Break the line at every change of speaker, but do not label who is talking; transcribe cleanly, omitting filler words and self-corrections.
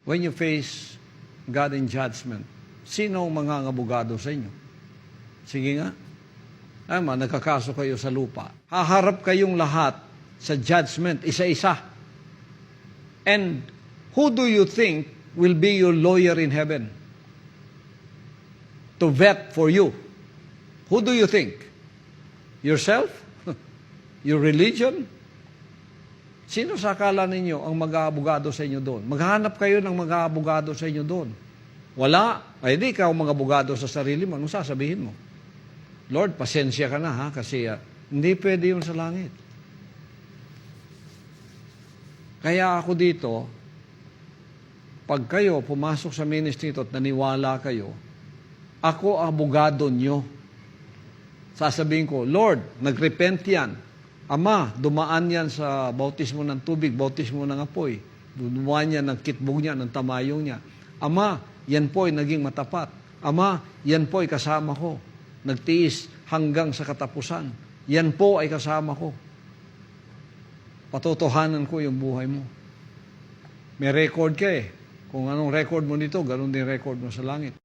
When you face God in judgment, sino ang mga abogado sa inyo? Sige nga. Nagkakaso kayo sa lupa. Haharap kayong lahat sa judgment, isa-isa. And who do you think will be your lawyer in heaven? To vet for you. Who do you think? Yourself? Your religion? Sino sa akala ninyo ang mag-aabogado sa inyo doon? Maghanap kayo ng mag-aabogado sa inyo doon. Wala. Ay di ikaw mag-abogado sa sarili mo. Anong sasabihin mo? Lord, pasensya ka na ha, kasi hindi pwede yun sa langit. Kaya ako dito, pag kayo pumasok sa ministry ito at naniwala kayo, ako abogado nyo. Sasabihin ko, Lord, nagrepent yan. Ama, dumaan yan sa bautismo ng tubig, bautismo ng apoy. Dumaan yan ng kitbog niya, ng tamayong niya. Ama, yan po ay naging matapat. Ama, yan po ay kasama ko. Nagtiis hanggang sa katapusan. Yan po ay kasama ko. Patotohanan ko yung buhay mo. May record ka eh. Kung anong record mo dito, ganun din record mo sa langit.